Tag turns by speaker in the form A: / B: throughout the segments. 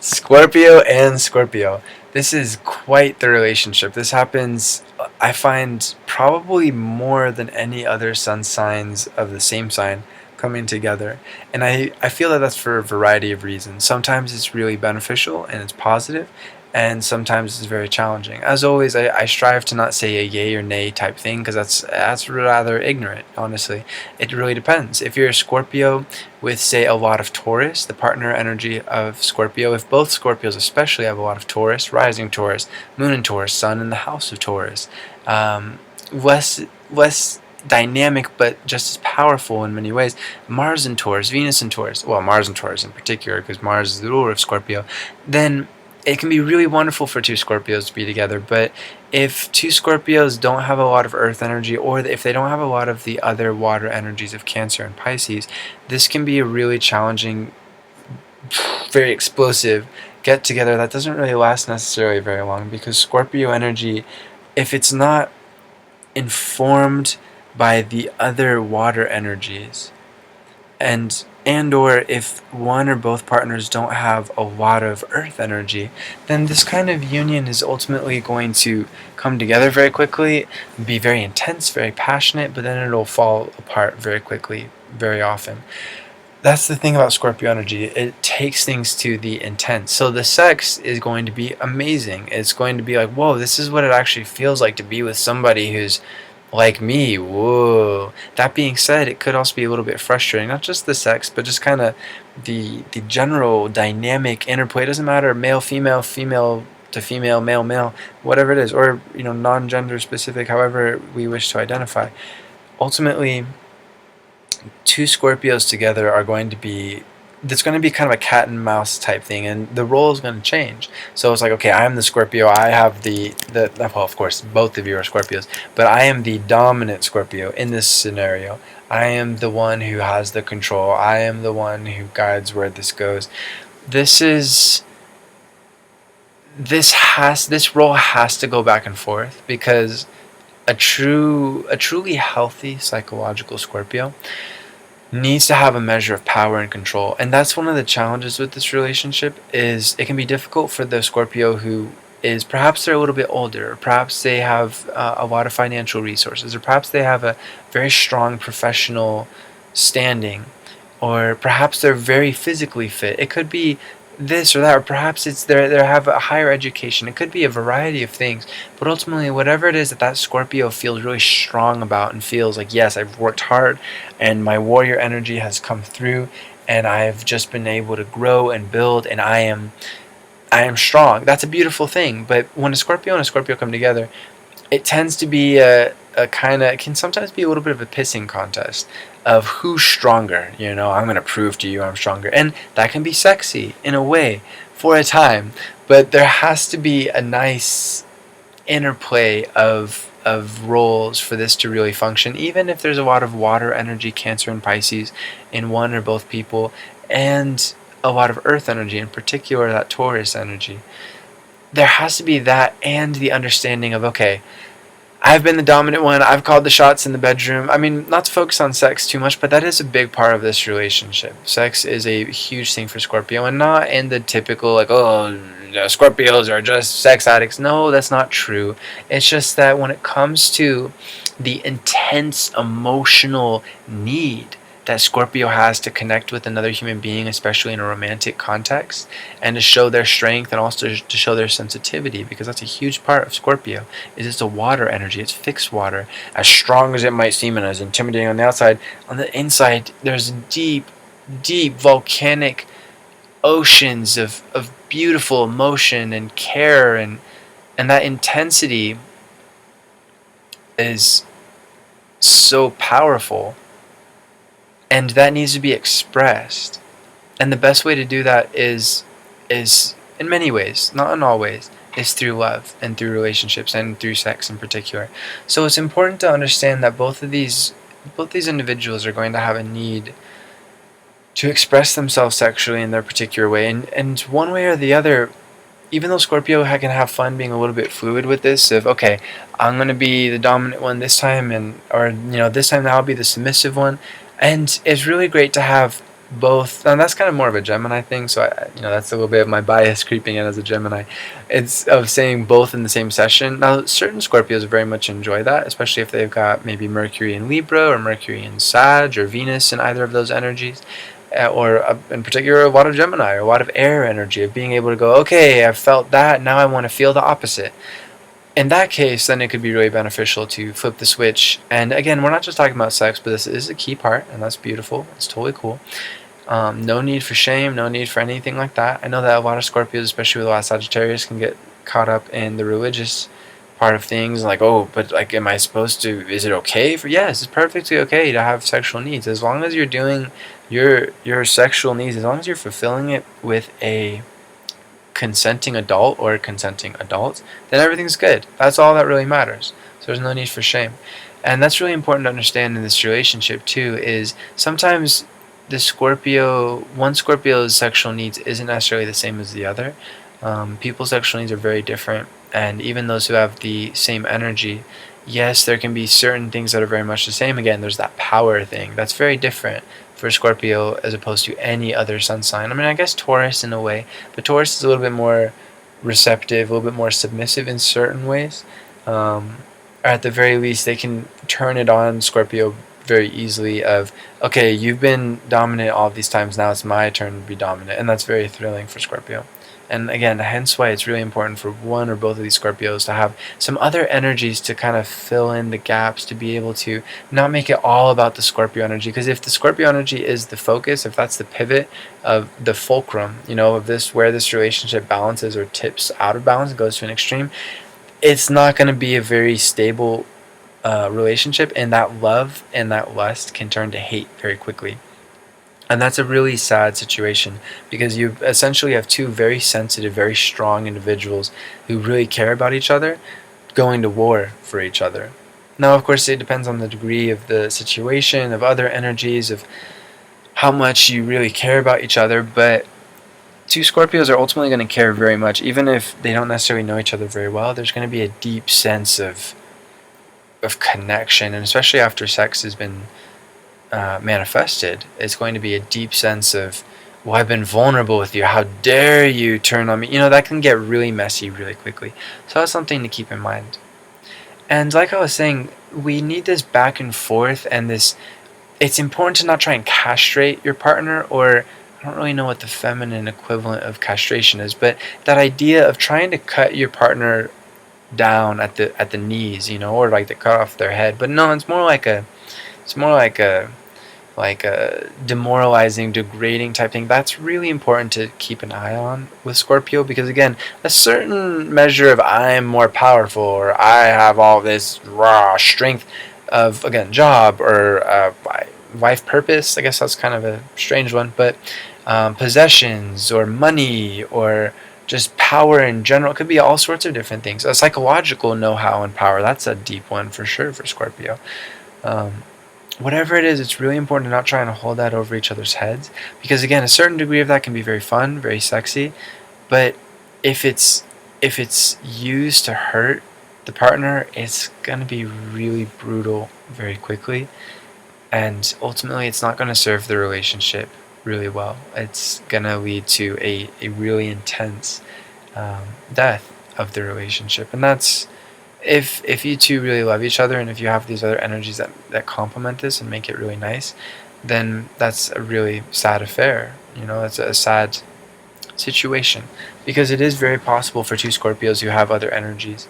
A: Scorpio and Scorpio. This is quite the relationship. This happens, I find, probably more than any other sun signs of the same sign coming together. And I feel that that's for a variety of reasons. Sometimes it's really beneficial and it's positive, and sometimes it's very challenging. As always, I strive to not say a yay or nay type thing because that's rather ignorant, honestly. It really depends. If you're a Scorpio with, say, a lot of Taurus, the partner energy of Scorpio, if both Scorpios especially have a lot of Taurus, rising Taurus, moon in Taurus, sun in the house of Taurus, less dynamic but just as powerful in many ways. Mars in Taurus, Venus in Taurus, well, Mars in Taurus in particular because Mars is the ruler of Scorpio, then it can be really wonderful for two Scorpios to be together. But if two Scorpios don't have a lot of earth energy, or if they don't have a lot of the other water energies of Cancer and Pisces, this can be a really challenging, very explosive get together that doesn't really last necessarily very long, because Scorpio energy, if it's not informed by the other water energies, and or if one or both partners don't have a lot of earth energy, then this kind of union is ultimately going to come together very quickly, be very intense, very passionate, but then it'll fall apart very quickly, very often. That's the thing about Scorpio energy. It takes things to the intense. So the sex is going to be amazing. It's going to be like, whoa, this is what it actually feels like to be with somebody who's like me. Whoa. That being said, it could also be a little bit frustrating. Not just the sex, but just kind of the general dynamic interplay. It doesn't matter male, female, female to female, male, male, whatever it is, or non-gender specific, however we wish to identify. Ultimately, two Scorpios together are going to be, it's going to be kind of a cat and mouse type thing, and the role is going to change. So it's like, okay, I'm the Scorpio, I have the well, of course, both of you are Scorpios, but I am the dominant Scorpio in this scenario. I am the one who has the control. I am the one who guides where this goes. This role has to go back and forth, because a truly healthy psychological Scorpio needs to have a measure of power and control. And that's one of the challenges with this relationship, is it can be difficult for the Scorpio who is, perhaps they're a little bit older, or perhaps they have a lot of financial resources, or perhaps they have a very strong professional standing, or perhaps they're very physically fit. It could be this or that, or perhaps it's they have a higher education. It could be a variety of things, but ultimately, whatever it is that Scorpio feels really strong about and feels like, yes, I've worked hard and my warrior energy has come through, and I've just been able to grow and build, and I am strong. That's a beautiful thing. But when a Scorpio and a Scorpio come together, it tends to be a kind of, it can sometimes be a little bit of a pissing contest of who's stronger. I'm going to prove to you I'm stronger. And that can be sexy in a way for a time, but there has to be a nice interplay of roles for this to really function, even if there's a lot of water energy, Cancer and Pisces, in one or both people, and a lot of earth energy, in particular that Taurus energy. There has to be that, and the understanding of, okay, I've been the dominant one, I've called the shots in the bedroom. I mean, not to focus on sex too much, but that is a big part of this relationship. Sex is a huge thing for Scorpio, and not in the typical, like, oh, Scorpios are just sex addicts. No, that's not true. It's just that when it comes to the intense emotional need that Scorpio has to connect with another human being, especially in a romantic context, and to show their strength, and also to show their sensitivity, because that's a huge part of Scorpio. It's a water energy. It's fixed water. As strong as it might seem and as intimidating on the outside, on the inside there's deep, deep volcanic oceans of beautiful emotion and care, and that intensity is so powerful. And that needs to be expressed. And the best way to do that is in many ways, not in all ways, is through love and through relationships and through sex in particular. So it's important to understand that both these individuals are going to have a need to express themselves sexually in their particular way. And one way or the other, even though Scorpio can have fun being a little bit fluid with this, of, okay, I'm going to be the dominant one this time, or this time I'll be the submissive one. And it's really great to have both, and that's kind of more of a Gemini thing, so that's a little bit of my bias creeping in as a Gemini. It's of saying both in the same session. Now certain Scorpios very much enjoy that, especially if they've got maybe Mercury in Libra or Mercury in Sag or Venus in either of those energies, or in particular a lot of Gemini or a lot of air energy, of being able to go, okay, I've felt that, now I want to feel the opposite. In that case, then it could be really beneficial to flip the switch. And again, we're not just talking about sex, but this is a key part, and that's beautiful. It's totally cool. No need for shame, no need for anything like that. I know that a lot of Scorpios, especially with a lot of Sagittarius, can get caught up in the religious part of things, like, oh, but like, am I supposed to, is it okay for, yes, it's perfectly okay to have sexual needs, as long as you're doing your sexual needs, as long as you're fulfilling it with a consenting adult or consenting adults, then everything's good. That's all that really matters. So there's no need for shame. And that's really important to understand in this relationship too, is sometimes one Scorpio's sexual needs isn't necessarily the same as the other. People's sexual needs are very different, and even those who have the same energy, yes, there can be certain things that are very much the same. Again, there's that power thing that's very different for Scorpio as opposed to any other sun sign. I mean, I guess Taurus in a way, but Taurus is a little bit more receptive, a little bit more submissive in certain ways. Or at the very least, they can turn it on Scorpio very easily of, okay, you've been dominant all these times, now it's my turn to be dominant. And that's very thrilling for Scorpio. And again, hence why it's really important for one or both of these Scorpios to have some other energies to kind of fill in the gaps, to be able to not make it all about the Scorpio energy. Because if the Scorpio energy is the focus, if that's the pivot of the fulcrum, of this, where this relationship balances or tips out of balance and goes to an extreme, it's not going to be a very stable relationship, and that love and that lust can turn to hate very quickly. And that's a really sad situation, because you essentially have two very sensitive, very strong individuals who really care about each other going to war for each other. Now, of course, it depends on the degree of the situation, of other energies, of how much you really care about each other, but two Scorpios are ultimately going to care very much. Even if they don't necessarily know each other very well, there's going to be a deep sense of connection, and especially after sex has been manifested, it's going to be a deep sense of, well, I've been vulnerable with you, how dare you turn on me. That can get really messy really quickly. So that's something to keep in mind. And like I was saying, we need this back and forth, and it's important to not try and castrate your partner, or I don't really know what the feminine equivalent of castration is, but that idea of trying to cut your partner down at the knees, or like to cut off their head. But no, it's more like a demoralizing, degrading type thing. That's really important to keep an eye on with Scorpio, because again, a certain measure of I'm more powerful, or I have all this raw strength of, again, job or life purpose. I guess that's kind of a strange one, but possessions or money or just power in general. It could be all sorts of different things. A psychological know-how and power, that's a deep one for sure for Scorpio. Whatever it is, it's really important to not try and hold that over each other's heads, because again, a certain degree of that can be very fun, very sexy, but if it's used to hurt the partner, it's going to be really brutal very quickly, and ultimately it's not going to serve the relationship really well. It's going to lead to a really intense death of the relationship. And that's, if you two really love each other, and if you have these other energies that complement this and make it really nice, then that's a really sad affair. It's a sad situation, because it is very possible for two Scorpios who have other energies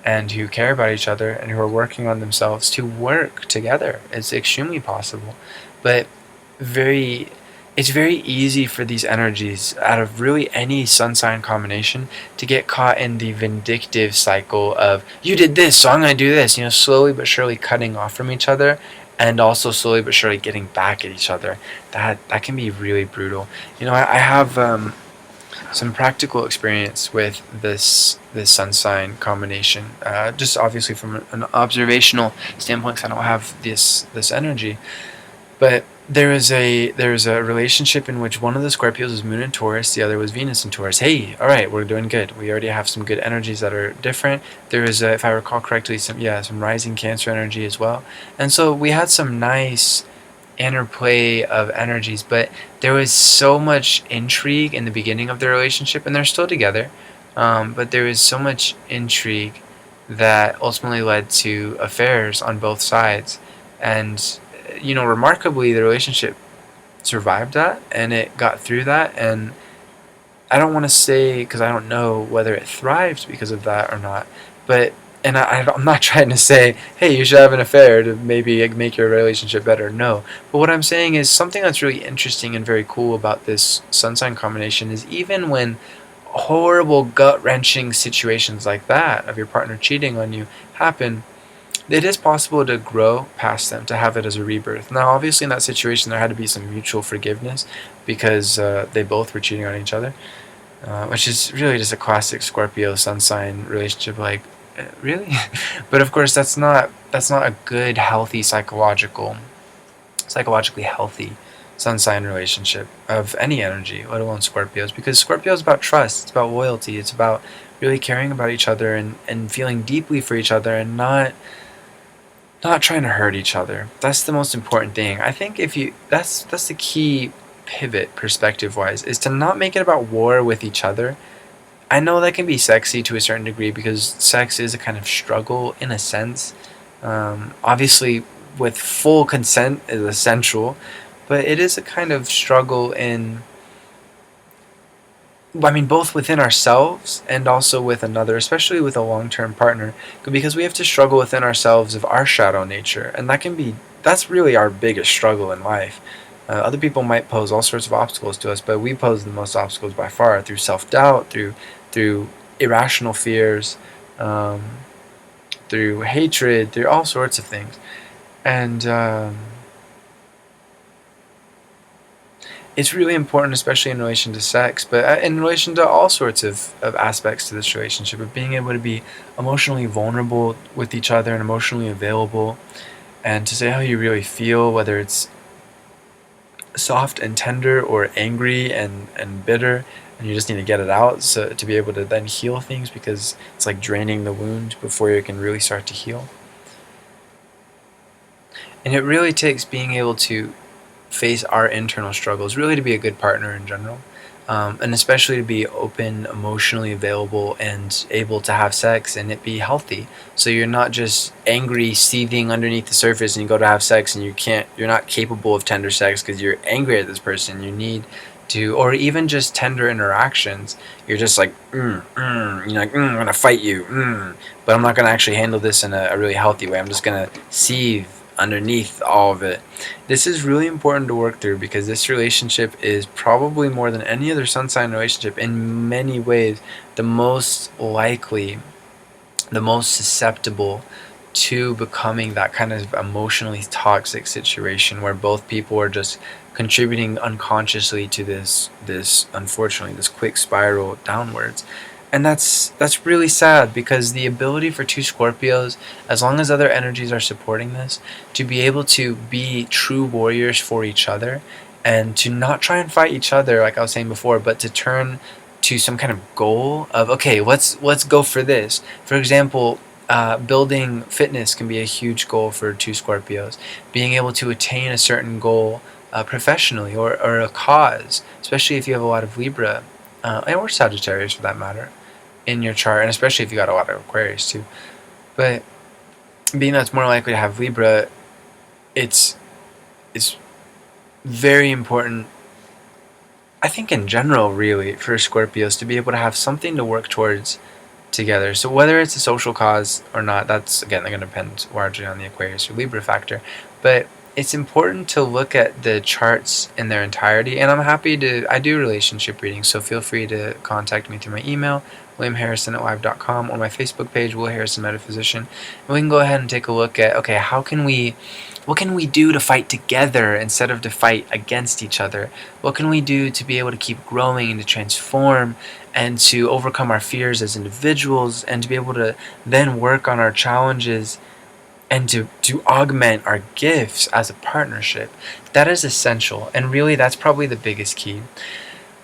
A: and who care about each other and who are working on themselves to work together. It's extremely possible, but it's very easy for these energies, out of really any sun sign combination, to get caught in the vindictive cycle of, you did this, so I'm going to do this, slowly but surely cutting off from each other, and also slowly but surely getting back at each other. That can be really brutal. I have some practical experience with this sun sign combination, just obviously from an observational standpoint, because I don't have this energy, but there was a relationship in which one of the Scorpios was Moon in Taurus, the other was Venus in Taurus. Hey, all right, we're doing good. We already have some good energies that are different. There was, if I recall correctly, some rising Cancer energy as well. And so we had some nice interplay of energies, but there was so much intrigue in the beginning of the relationship, and they're still together. But there was so much intrigue that ultimately led to affairs on both sides, and remarkably, the relationship survived that, and it got through that. And I don't want to say, because I don't know whether it thrived because of that or not, but I'm not trying to say, hey, you should have an affair to maybe make your relationship better. No. But what I'm saying is something that's really interesting and very cool about this sun sign combination is even when horrible, gut wrenching situations like that of your partner cheating on you happen, it is possible to grow past them, to have it as a rebirth. Now, obviously, in that situation, there had to be some mutual forgiveness because they both were cheating on each other, which is really just a classic Scorpio sun sign relationship. Like, really? But of course, that's not a good, healthy psychologically healthy sun sign relationship of any energy, let alone Scorpios, because Scorpio is about trust, it's about loyalty, it's about really caring about each other and feeling deeply for each other and not trying to hurt each other. That's the most important thing. I think if you that's the key pivot perspective wise, is to not make it about war with each other. I know that can be sexy to a certain degree because sex is a kind of struggle in a sense. Obviously, with full consent is essential, but it is a kind of struggle in, I mean, both within ourselves and also with another, especially with a long-term partner, because we have to struggle within ourselves of our shadow nature, and that's really our biggest struggle in life. Other people might pose all sorts of obstacles to us, but we pose the most obstacles by far through self-doubt, through irrational fears, um, through hatred, through all sorts of things, and it's really important, especially in relation to sex, but in relation to all sorts of aspects to this relationship, of being able to be emotionally vulnerable with each other and emotionally available, and to say how you really feel, whether it's soft and tender or angry and bitter, and you just need to get it out so to be able to then heal things, because it's like draining the wound before you can really start to heal. And it really takes being able to face our internal struggles, really, to be a good partner in general, and especially to be open, emotionally available, and able to have sex and it be healthy. So you're not just angry, seething underneath the surface, and you go to have sex and you're not capable of tender sex because you're angry at this person. You need to, or even just tender interactions. You're just like, you're like, I'm gonna fight you, but I'm not gonna actually handle this in a really healthy way. I'm just gonna seethe underneath all of it. This is really important to work through because this relationship is probably more than any other sun sign relationship in many ways the most likely, the most susceptible to becoming that kind of emotionally toxic situation where both people are just contributing unconsciously to this unfortunately this quick spiral downwards. And that's really sad, because the ability for two Scorpios, as long as other energies are supporting this, to be able to be true warriors for each other and to not try and fight each other like I was saying before, but to turn to some kind of goal of, okay, let's go for this. For example, building fitness can be a huge goal for two Scorpios. Being able to attain a certain goal professionally, or a cause, especially if you have a lot of Libra, or Sagittarius for that matter, in your chart, and especially if you got a lot of Aquarius too. But being that it's more likely to have Libra, it's very important, I think, in general, really, for Scorpios to be able to have something to work towards together. So whether it's a social cause or not, that's again going to depend largely on the Aquarius or Libra factor. But it's important to look at the charts in their entirety, and I do relationship readings, so feel free to contact me through my email, williamharrison@live.com, or my Facebook page, Will Harrison Metaphysician, and we can go ahead and take a look at, okay, what can we do to fight together instead of to fight against each other? What can we do to be able to keep growing and to transform and to overcome our fears as individuals, and to be able to then work on our challenges and to augment our gifts as a partnership? That is essential, and really that's probably the biggest key,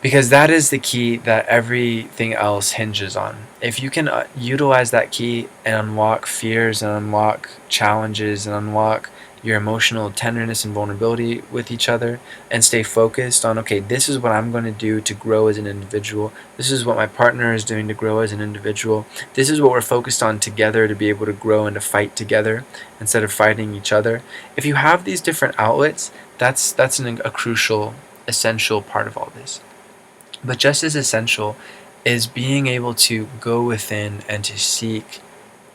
A: because that is the key that everything else hinges on. If you can utilize that key and unlock fears and unlock challenges and unlock your emotional tenderness and vulnerability with each other, and stay focused on, okay, this is what I'm going to do to grow as an individual. This is what my partner is doing to grow as an individual. This is what we're focused on together to be able to grow and to fight together instead of fighting each other. If you have these different outlets, that's a crucial, essential part of all this. But just as essential is being able to go within and to seek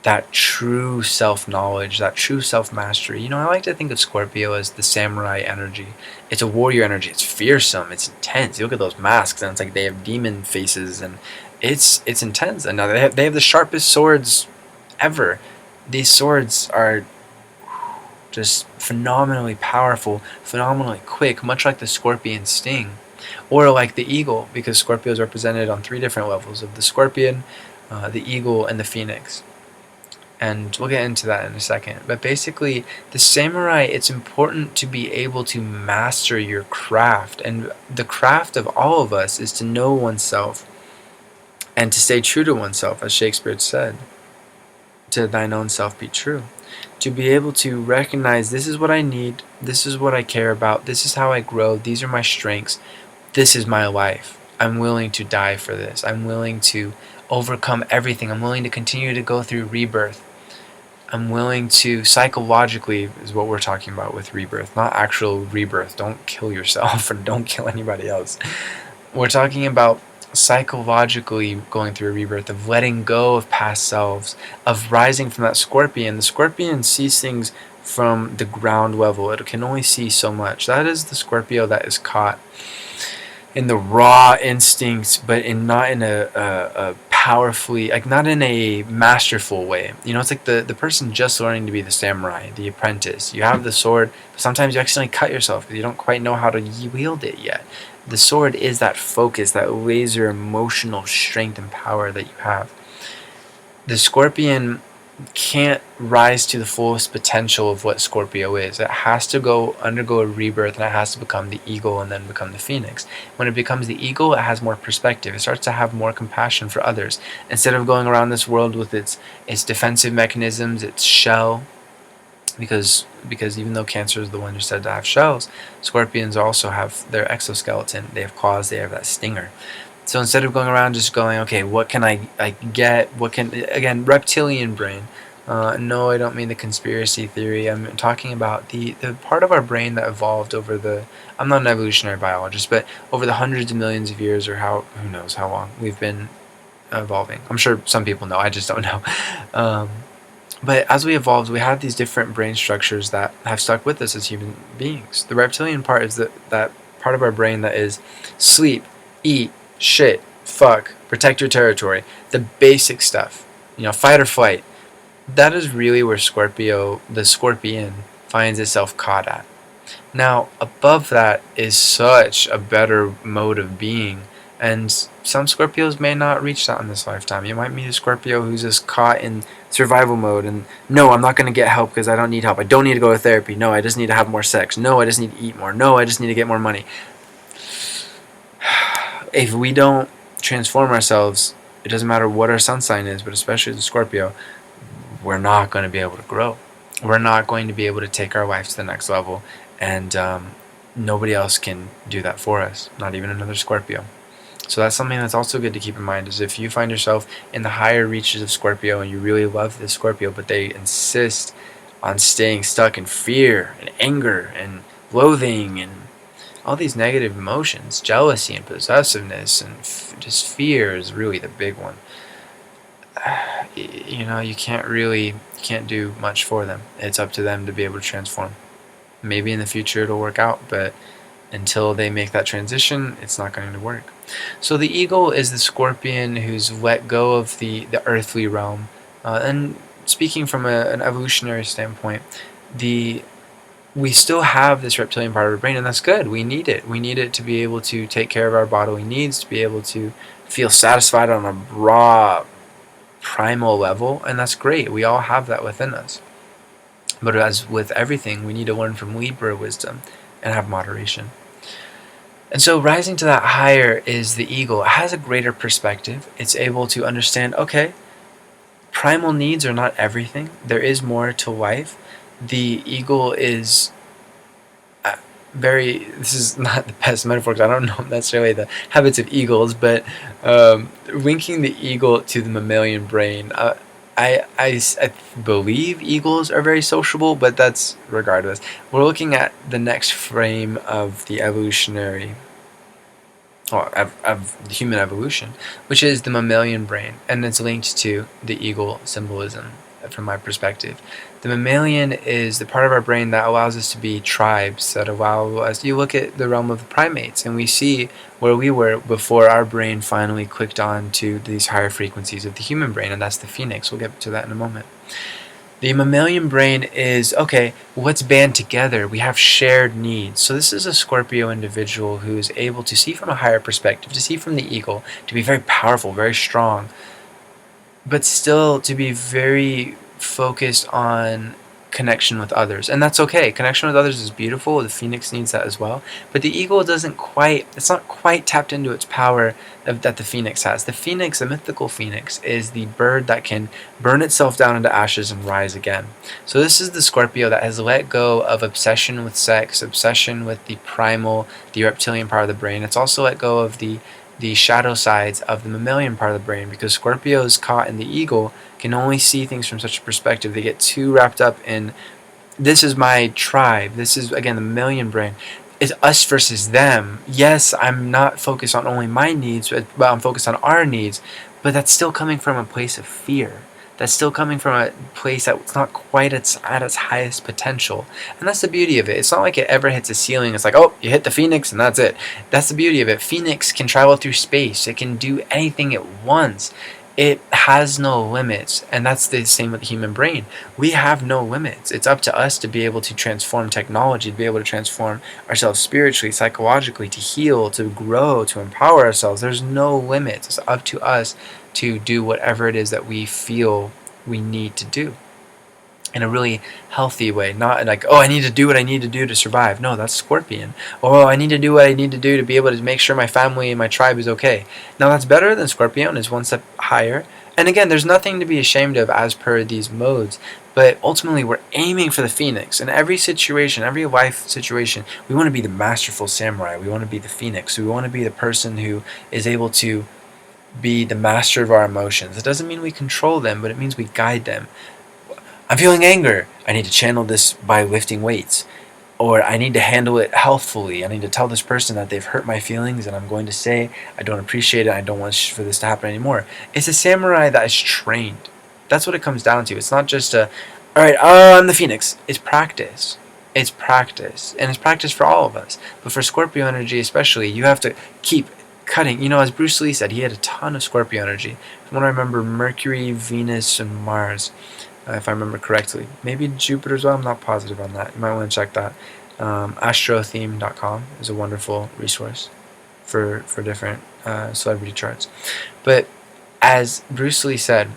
A: that true self-knowledge, that true self-mastery. You know, I like to think of Scorpio as the samurai energy. It's a warrior energy. It's fearsome. It's intense. You look at those masks, and it's like they have demon faces, and it's intense. And now they have the sharpest swords ever. These swords are just phenomenally powerful, phenomenally quick, much like the scorpion sting, or like the eagle, because Scorpio is represented on 3 different levels of the scorpion, the eagle, and the phoenix. And we'll get into that in a second. But basically, the samurai, it's important to be able to master your craft. And the craft of all of us is to know oneself and to stay true to oneself, as Shakespeare said. To thine own self be true. To be able to recognize, this is what I need, this is what I care about, this is how I grow, these are my strengths, this is my life. I'm willing to die for this. I'm willing to overcome everything. I'm willing to continue to go through rebirth. I'm willing to, psychologically is what we're talking about with rebirth, not actual rebirth. Don't kill yourself or don't kill anybody else. We're talking about psychologically going through a rebirth, of letting go of past selves, of rising from that scorpion. The scorpion sees things from the ground level. It can only see so much. That is the Scorpio that is caught in the raw instincts, but not in a powerfully, like not in a masterful way. You know, it's like the person just learning to be the samurai, the apprentice. You have the sword, but sometimes you accidentally cut yourself because you don't quite know how to wield it yet. The sword is that focus, that laser emotional strength and power that you have. The scorpion can't rise to the fullest potential of what Scorpio is. It has to undergo a rebirth, and it has to become the eagle and then become the phoenix. When it becomes the eagle, it has more perspective. It starts to have more compassion for others. Instead of going around this world with its defensive mechanisms, its shell, because even though Cancer is the one who's said to have shells, Scorpions also have their exoskeleton. They have claws. They have that stinger. So instead of going around just going, okay, what can I get? What can, again, reptilian brain. No, I don't mean the conspiracy theory. I'm talking about the part of our brain that evolved over I'm not an evolutionary biologist, but over the hundreds of millions of years, or who knows how long we've been evolving. I'm sure some people know. I just don't know. But as we evolved, we had these different brain structures that have stuck with us as human beings. The reptilian part is that part of our brain that is sleep, eat, shit, fuck, protect your territory, the basic stuff, fight or flight. That is really where the scorpion, finds itself caught at. Now, above that is such a better mode of being, and some Scorpios may not reach that in this lifetime. You might meet a Scorpio who's just caught in survival mode, and no, I'm not going to get help because I don't need help. I don't need to go to therapy. No, I just need to have more sex. No, I just need to eat more. No, I just need to get more money. If we don't transform ourselves, it doesn't matter what our sun sign is, but especially the Scorpio, we're not going to be able to grow. We're not going to be able to take our life to the next level, and nobody else can do that for us, not even another Scorpio. So that's something that's also good to keep in mind, is if you find yourself in the higher reaches of Scorpio and you really love this Scorpio, but they insist on staying stuck in fear and anger and loathing and all these negative emotions, jealousy and possessiveness and just fear is really the big one. You can't do much for them. It's up to them to be able to transform. Maybe in the future it'll work out, but until they make that transition, it's not going to work. So the eagle is the scorpion who's let go of the earthly realm. And speaking from an evolutionary standpoint, we still have this reptilian part of our brain, and that's good. We need it. We need it to be able to take care of our bodily needs, to be able to feel satisfied on a raw, primal level, and that's great. We all have that within us. But as with everything, we need to learn from Libra wisdom and have moderation. And so rising to that higher is the eagle. It has a greater perspective. It's able to understand, okay, primal needs are not everything. There is more to life. the eagle is this is not the best metaphor because I don't know necessarily the habits of eagles, but linking the eagle to the mammalian brain, I believe eagles are very sociable, but that's regardless. We're looking at the next frame of the evolutionary, well, of human evolution, which is the mammalian brain, and it's linked to the eagle symbolism from my perspective. The mammalian is the part of our brain that allows us to be tribes, that allow us. You look at the realm of the primates, and we see where we were before our brain finally clicked on to these higher frequencies of the human brain, and that's the phoenix. We'll get to that in a moment. The mammalian brain is, okay, let's band together. We have shared needs. So this is a Scorpio individual who is able to see from a higher perspective, to see from the eagle, to be very powerful, very strong, but still to be very focused on connection with others. And that's okay. Connection with others is beautiful. The phoenix needs that as well. But the eagle it's not quite tapped into its power that the phoenix has. The phoenix, the mythical phoenix, is the bird that can burn itself down into ashes and rise again. So this is the Scorpio that has let go of obsession with sex, obsession with the primal, the reptilian part of the brain. It's also let go of the shadow sides of the mammalian part of the brain, because Scorpios caught in the eagle can only see things from such a perspective. They get too wrapped up in, this is my tribe, this is, again, the mammalian brain. It's us versus them. Yes, I'm not focused on only my needs, but I'm focused on our needs, but that's still coming from a place of fear. That's still coming from a place that's not quite at its highest potential. And that's the beauty of it. It's not like it ever hits a ceiling. It's like, oh, you hit the phoenix and that's it. That's the beauty of it. Phoenix can travel through space. It can do anything it wants. It has no limits. And that's the same with the human brain. We have no limits. It's up to us to be able to transform technology, to be able to transform ourselves spiritually, psychologically, to heal, to grow, to empower ourselves. There's no limits. It's up to us to do whatever it is that we feel we need to do in a really healthy way. Not like, oh, I need to do what I need to do to survive. No, that's Scorpion. Oh, I need to do what I need to do to be able to make sure my family and my tribe is okay. Now that's better than Scorpion. It's one step higher. And again, there's nothing to be ashamed of as per these modes, but ultimately we're aiming for the phoenix. In every situation, every life situation, we want to be the masterful samurai. We want to be the phoenix. We want to be the person who is able to be the master of our emotions. It doesn't mean we control them, but it means we guide them. I'm feeling anger. I need to channel this by lifting weights. Or I need to handle it healthfully. I need to tell this person that they've hurt my feelings, and I'm going to say I don't appreciate it. I don't want for this to happen anymore. It's a samurai that is trained. That's what it comes down to. It's not just all right, I'm the phoenix. It's practice. It's practice. And it's practice for all of us. But for Scorpio energy especially, you have to keep cutting. You know, as Bruce Lee said, he had a ton of Scorpio energy. From what I remember, Mercury, Venus, and Mars, if I remember correctly. Maybe Jupiter as well. I'm not positive on that. You might want to check that. Astrotheme.com is a wonderful resource for different celebrity charts. But as Bruce Lee said,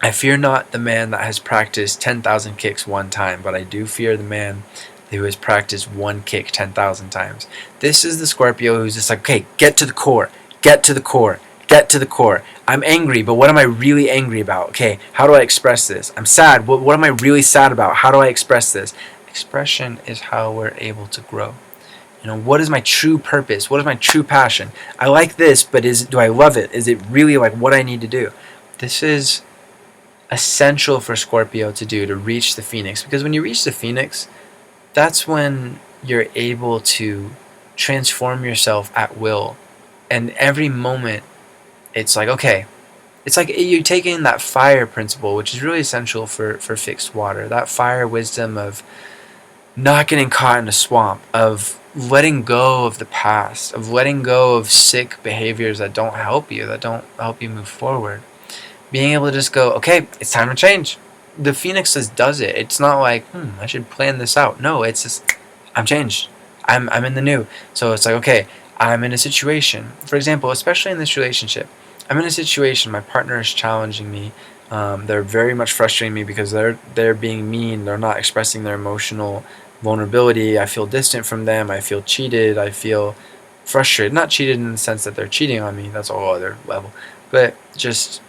A: I fear not the man that has practiced 10,000 kicks one time, but I do fear the man who has practiced one kick 10,000 times. This is the Scorpio who's just like, okay, get to the core, get to the core, get to the core. I'm angry, but what am I really angry about? Okay, how do I express this? I'm sad. What am I really sad about? How do I express this? Expression is how we're able to grow. You know, what is my true purpose? What is my true passion? I like this, but do I love it? Is it really like what I need to do? This is essential for Scorpio to do to reach the phoenix, because when you reach the phoenix, that's when you're able to transform yourself at will. And every moment, it's like, okay, it's like you're taking that fire principle, which is really essential for fixed water. That fire wisdom of not getting caught in a swamp, of letting go of the past, of letting go of sick behaviors that don't help you move forward. Being able to just go, okay, it's time to change. The phoenix just does it. It's not like, I should plan this out. No, it's just, I'm changed. I'm in the new. So it's like, okay, I'm in a situation. For example, especially in this relationship, I'm in a situation, my partner is challenging me. They're very much frustrating me because they're being mean. They're not expressing their emotional vulnerability. I feel distant from them. I feel cheated. I feel frustrated. Not cheated in the sense that they're cheating on me. That's a whole other level. But just,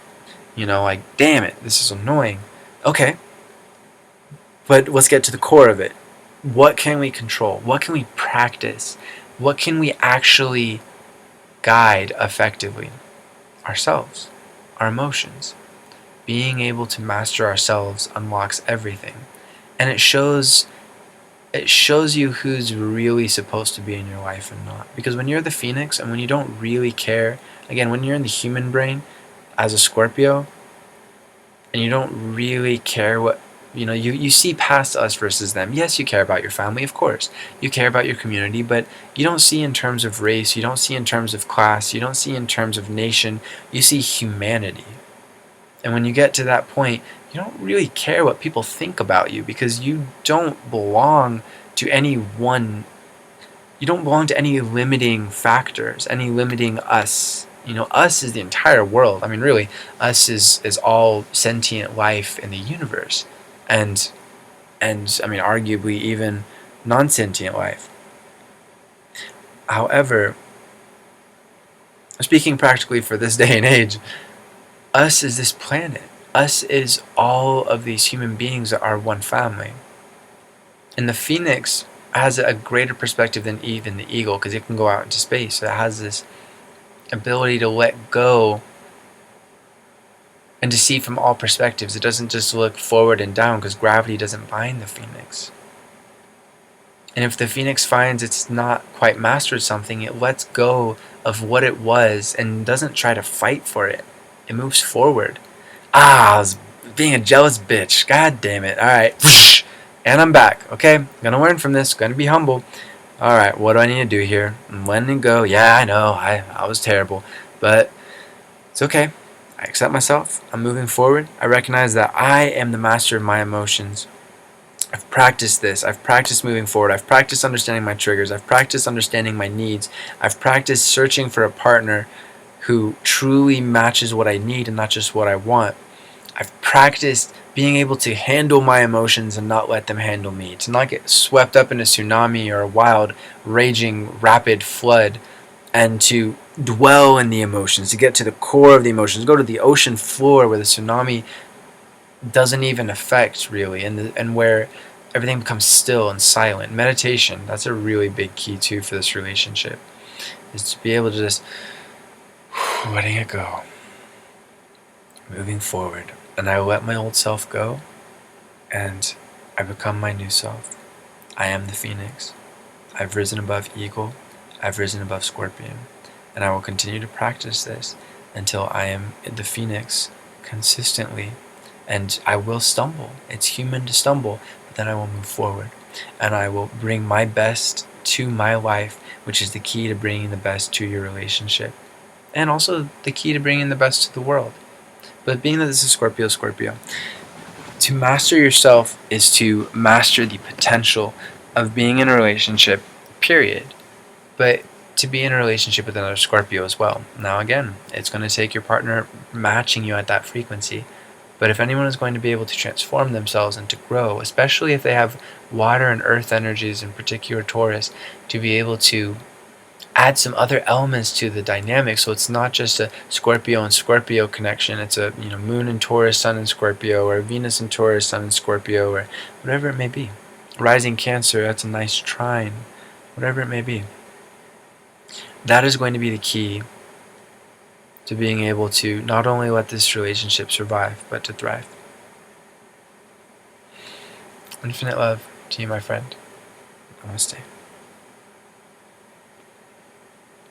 A: like, damn it, this is annoying. Okay, But let's get to the core of it. What can we control? What can we practice? What can we actually guide effectively? Ourselves, our emotions. Being able to master ourselves unlocks everything. And it shows you who's really supposed to be in your life and not. Because when you're the Phoenix and when you don't really care, again, when you're in the human brain as a Scorpio and you don't really care what, you see past us versus them. Yes, you care about your family, of course. You care about your community, but you don't see in terms of race, you don't see in terms of class, you don't see in terms of nation, you see humanity. And when you get to that point, you don't really care what people think about you because you don't belong to any one, you don't belong to any limiting factors, any limiting us. Us is the entire world. I mean, really, us is all sentient life in the universe. And I mean, arguably even non-sentient life. However, speaking practically for this day and age, us is this planet. Us is all of these human beings that are one family. And the Phoenix has a greater perspective than even the eagle because it can go out into space. So it has this ability to let go and to see from all perspectives. It doesn't just look forward and down because gravity doesn't bind the Phoenix. And if the Phoenix finds it's not quite mastered something, it lets go of what it was and doesn't try to fight for it. It moves forward. I was being a jealous bitch. God damn it. Alright. And I'm back. Okay? I'm gonna learn from this. Gonna be humble. Alright, what do I need to do here? I'm letting it go. Yeah, I know. I was terrible. But it's okay. I accept myself. I'm moving forward. I recognize that I am the master of my emotions. I've practiced this. I've practiced moving forward. I've practiced understanding my triggers. I've practiced understanding my needs. I've practiced searching for a partner who truly matches what I need and not just what I want. I've practiced being able to handle my emotions and not let them handle me, to not get swept up in a tsunami or a wild, raging, rapid flood, and to dwell in the emotions, to get to the core of the emotions, go to the ocean floor where the tsunami doesn't even affect really, and where everything becomes still and silent. Meditation, that's a really big key too for this relationship, is to be able to just letting it go, moving forward. And I let my old self go, and I become my new self. I am the Phoenix. I've risen above Eagle. I've risen above Scorpion. And I will continue to practice this until I am the Phoenix consistently. And I will stumble. It's human to stumble, but then I will move forward. And I will bring my best to my life, which is the key to bringing the best to your relationship. And also the key to bringing the best to the world. But being that this is Scorpio, to master yourself is to master the potential of being in a relationship, period. But to be in a relationship with another Scorpio as well. Now again, it's going to take your partner matching you at that frequency. But if anyone is going to be able to transform themselves and to grow, especially if they have water and earth energies, in particular Taurus, to be able to add some other elements to the dynamic, so it's not just a Scorpio and Scorpio connection, it's a Moon and Taurus, Sun and Scorpio, or Venus and Taurus, Sun and Scorpio, or whatever it may be. Rising Cancer, that's a nice trine, whatever it may be. That is going to be the key to being able to not only let this relationship survive, but to thrive. Infinite love to you, my friend. Namaste.